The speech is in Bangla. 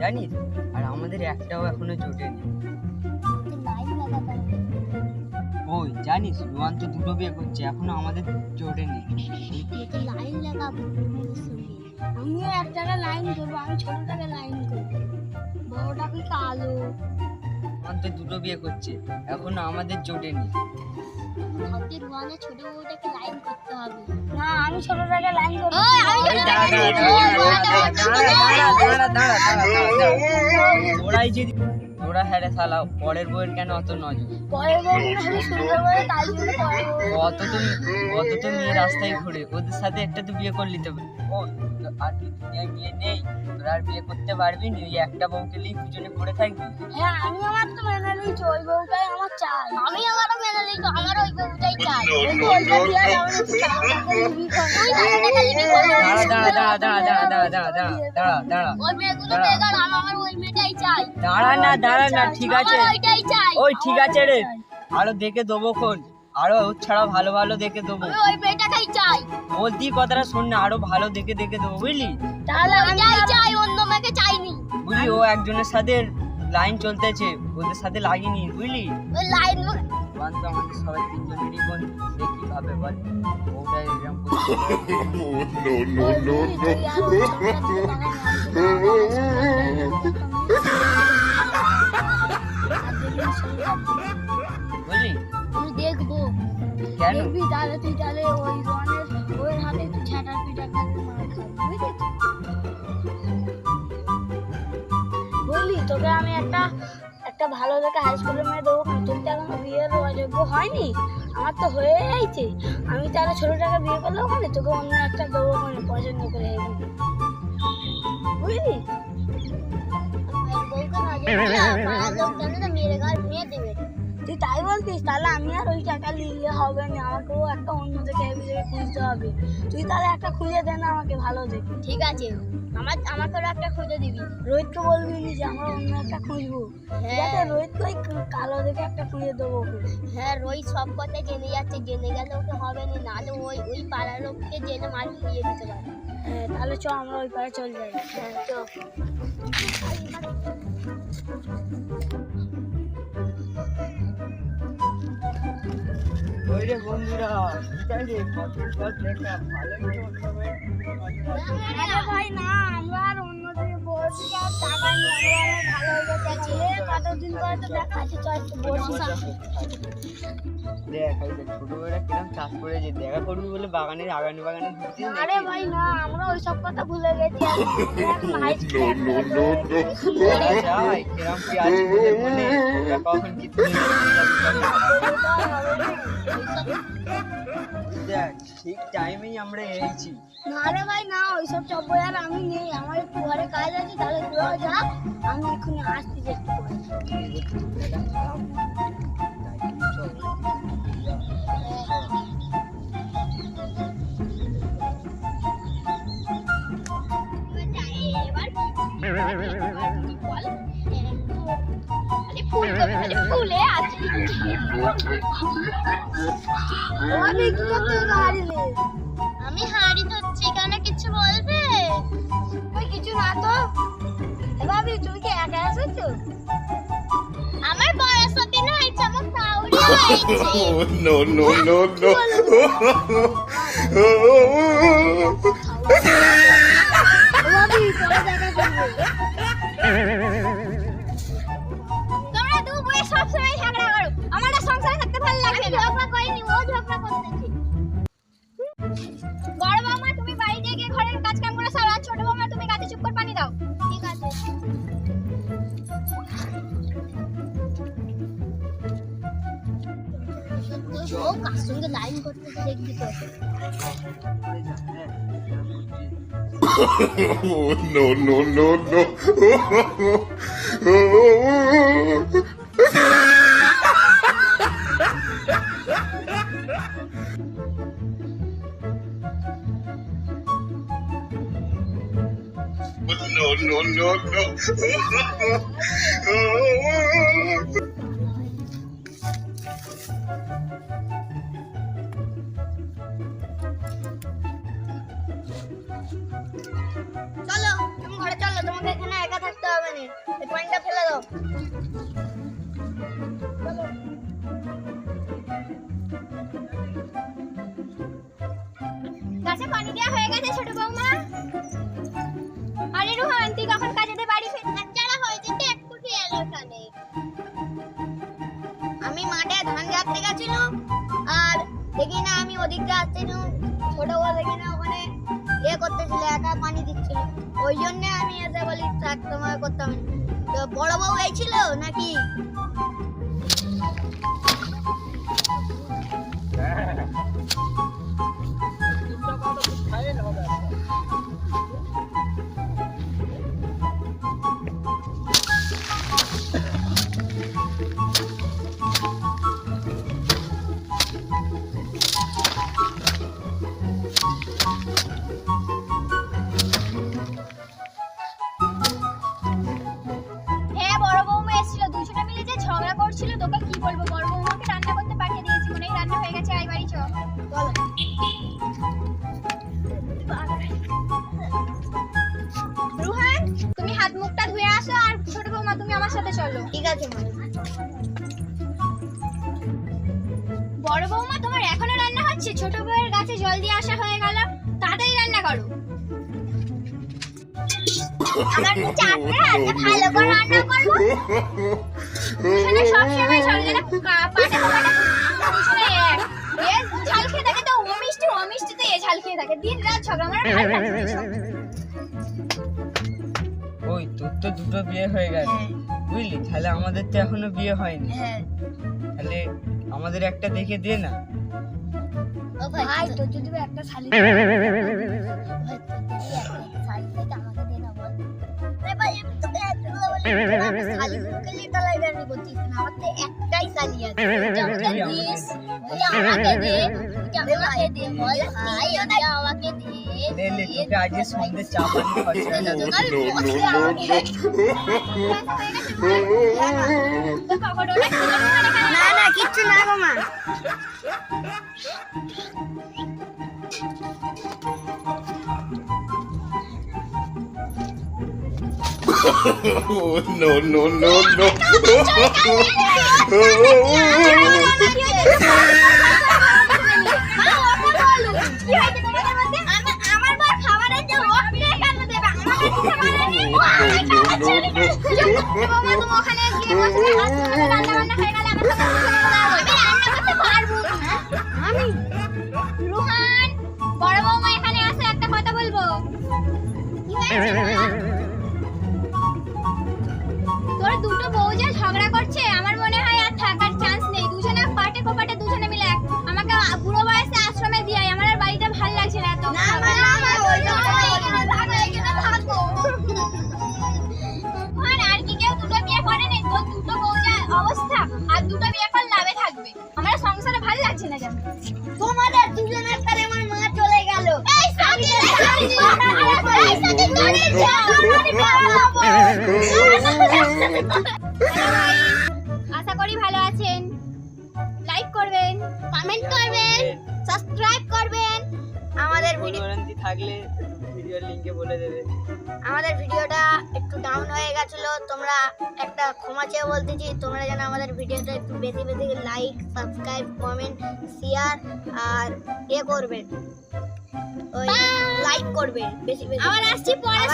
জানিস, আর আমাদের একটাও এখনো জোটেনি। ওই জানিস, রোহান তো 2টো বিয়ে করছে, এখনো আমাদের জোটেনি। লাইন লাগাবো, আমিও একটাকে লাইন করবো, আমি ছোটটাকে লাইন করবো, বড়টাকে কালো। রোহান তো 2টো বিয়ে করছে, এখনো আমাদের জোটেনি। ভাবছি রোহানের ছোট বউটাকে লাইন করতে হবে। না, আমি ছোটটাকে লাইন করবো। ওরাই যদি ওরা হ্যারে শালা, পরের বউয়ের কেন অত নজর? পরের বউ আমি সুন্দর করে তাই জন্য পরের বউ। অত তো মেয়ে রাস্তায় ঘুরে, ওদের সাথে একটা তো বিয়ে করলি তো। ও আর কি দুনিয়ায় বিয়ে নেই? তোরা আর বিয়ে করতে পারবি না? ওই একটা বউকে নিয়ে পিছনে পড়ে থাকবি? হ্যাঁ, আমি আমার তো মেনে নিয়েছি, ওই বউটাই আমার চাই। আমি আমারও মেনে নিয়েছি, আমার ওই বউটাই চাই। দাঁড়া না, ঠিক আছে, ওই ঠিক আছে রে, আরো দেখে দেবো খন, আরো ওর ছাড়া ভালো ভালো দেখে দেবো। ওই মেয়েটাকেই চাই। বলতি কথাটা শোন না, আরো ভালো দেখে দেবো, বুঝলি? তাহলে ওইটাই চাই, অন্য মেয়েকে চাইনি। বুঝলি, ও একজনের সাথে লাইন চলতেছে, ওদের সাথে লাগিনি, বুঝলি? ওই লাইন বান্ধব আমাদের সবাই 3জনেরই বন্ধু, দেখি ভাবে বল ওটা এরকম করছে। বুঝলি? আমি দেখবো কেন? দেখবি, তাহলে তুই তাহলে ওই রনের ওই হাতে একটু ছাটার পিটা করে মার খাবি, বুঝলি? বললি তোকে আমি একটা ভালো দেখে হাই স্কুলের মেয়ে দেবো, তোর তো এখনো বিয়ের অযোগ্য হয়নি, আমার তো হয়েইছে। আমি তাহলে ছোটটাকে বিয়ে করলে ওখানে তোকে অন্য একটা দেবো, ওখানে পছন্দ করে বুঝলি? তুই তাই বলতিস, তাহলে আমি আর ওই টাকা নিলে হবে না, আমাকেও একটা অন্য দেখে খুঁজতে হবে। তুই তাহলে একটা খুঁজে দে না আমাকে, ভালো দেখে। ঠিক আছে, আমাকেও একটা খুঁজে দিবি। রোহিতকে বলবি নি যে আমরা অন্য একটা খুঁজবো? হ্যাঁ, রোহিতকে ওই কালো দেখে একটা খুঁজে দেবো। হ্যাঁ, রোহিত সব কথা জেনে যাচ্ছে, জেনে গেলে ওকে হবে না, নাহলে ওই পাড়ার লোককে জেনে মাল খুঁজে দিতে পারে। হ্যাঁ, তাহলে চ আমরা ওই পাড়ে চলে যাই। হ্যাঁ, চ। ওই রে বন্ধুরা, ভাই না, আমরা আর অন্যদিকে বসি আর টাকা নিয়ে ভালো হয়ে গেছে, কতদিন পরে তো দেখা আছে, দেখ ছোটবেলা কিরম চাষ করে যে দেখা করবি বলে বাগানে ঢুকতে। আরে ভাই না, আমরা ওই সব কথা ভুলে গেছি। কিরম কি আছে মনে, কখন কি দেখ, ঠিক টাইমেই আমরা এসেছি। না রে ভাই না, ওইসব চব্বই আর আমি নেই, আমার একটু ঘরে কাজ আছে, তাহলে তোরা যা, আমি এক্ষুনি আসছি একটু ফুলে আছে। আমি হাঁড়ি ধরছি, কেন কিছু বলবে? ওই কিছু না তো। ভাবি তুমি কি একা এসেছো? আমার বয়স হতে না হয়েছে, আমার কাউরি হয়েছে। No, no, no, no. ভাবি পরে দেখা করবে। তোমরা দু বয়ে সব সময় ঝগড়া করো, আমার না সংসারে থাকতে ভালো লাগে না। ঝগড়া করিনি, ও ঝগড়া করতেছে। বড় মামা তুমি বাড়িতে গিয়ে ঘরের কাজ কাম করে সারা, ছোট মামা তুমি গাছে চুপ করে পানি দাও। ঠিক আছে। ও কার সঙ্গে লাইন করতে দেখবি তো। No, no, no, no. No, no, no, no. চলো তুমি ঘরে চলো, তোমাকে এখানে একা থাকতে হবে না। গাছে পানি দেওয়া হয়ে গেছে ছোট বৌমা। আরে রোহন তুই কখন কাজেতে বাড়ি ফিরছিস? হয়েছে তো একটু এলো এখানে। আমি মাঠে ধান কাটতে গেছিলাম আর দেখি না আমি ওদিকে আসছিলাম, ছোট বউ দেখি না ওখানে করতেছিল, একা পানি দিচ্ছিল। ওই জন্য আমি এসে বলি থাক তোমার করতাম। তো বড় বউ গেছিল নাকি? হ্যাঁ বড় বৌমা এসেছিল, দুজনে মিলে যে ঝগড়া করছিল তোকে কি বলবো। বড় বৌমাকে রান্না করতে পাঠিয়ে দিয়েছি, মনে হয় রান্না হয়ে গেছে, আয় বাড়ি চল। রুহান তুমি হাত মুখটা ধুয়ে আসো আর ছোট বৌমা তুমি আমার সাথে চলো। ঠিক আছে মা। বড় বৌমা তোমার এখনো রান্না হচ্ছে? ছোট বউয়ের গাছে জল দিয়ে আসা হয়ে গেল, তাড়াতাড়ি রান্না করো। আমার চারটে হাতে ভালো করে রান্না করব। এখানে সব সময় চলে না পাটে পাটে দুশনে এক। এ ঝাল খেয়ে থাকে তো অমিষ্টি তো এ ঝাল খেয়ে থাকে, দিন রাত ঝগড়া মারা ভালো লাগে। ওই তোর তো দুটো বিয়ে হয়ে গেল বুঝলি, তাহলে আমাদের তো এখনো বিয়ে হয়নি। তাহলে আমাদের একটা দেখে দে না। ও ভাই তো যদি একটা শালি একটাই শালি আছে, আমাকে লে লে তোকে আজ সন্ধ্যে চা পানি খরচা না না কিচ্ছু না গো মা। Oh, no, no, no, no. Ruhan বড় বৌমা এখানে আছে, একটা কথা বলবো। তোরা দুটো বউ যে ঝগড়া করছে, আমার মনে হয় আর থাকার চান্স নেই। দুজনে পাটে কোপাটে দুজনে মিলে আমাকে বুড়ো বয়সে আশ্রমে দিয়ে আয়, আমার আর বাড়িতে ভালো লাগছে না এত। আর কি কেউ দুটো বিয়ে করে নেই? তোর দুটো বউ যা অবস্থা, আর দুটো বিয়ে করলে লাভে থাকবে। আমার সংসারে ভালো লাগছে না জানো। তোমাদের দুজনের তারে আমার মা চলে গেল। এই সাথে আশা করি ভালো আছেন। লাইক করবেন, কমেন্ট করবেন, সাবস্ক্রাইব করবেন। আমাদের ভিডিও থাকলে ভিডিওর লিংকে বলে দেবে। আমাদের ভিডিওটা একটু ডাউন হয়ে গেছিল, তোমরা একটা ক্ষমা চেয়ে বলতেছি। তোমরা যেন আমাদের ভিডিওটা একটু বেশি বেশি লাইক, সাবস্ক্রাইব, কমেন্ট, শেয়ার আর করবেন, ওই লাইক করবেন বেশি বেশি। আবার আসছি পরে।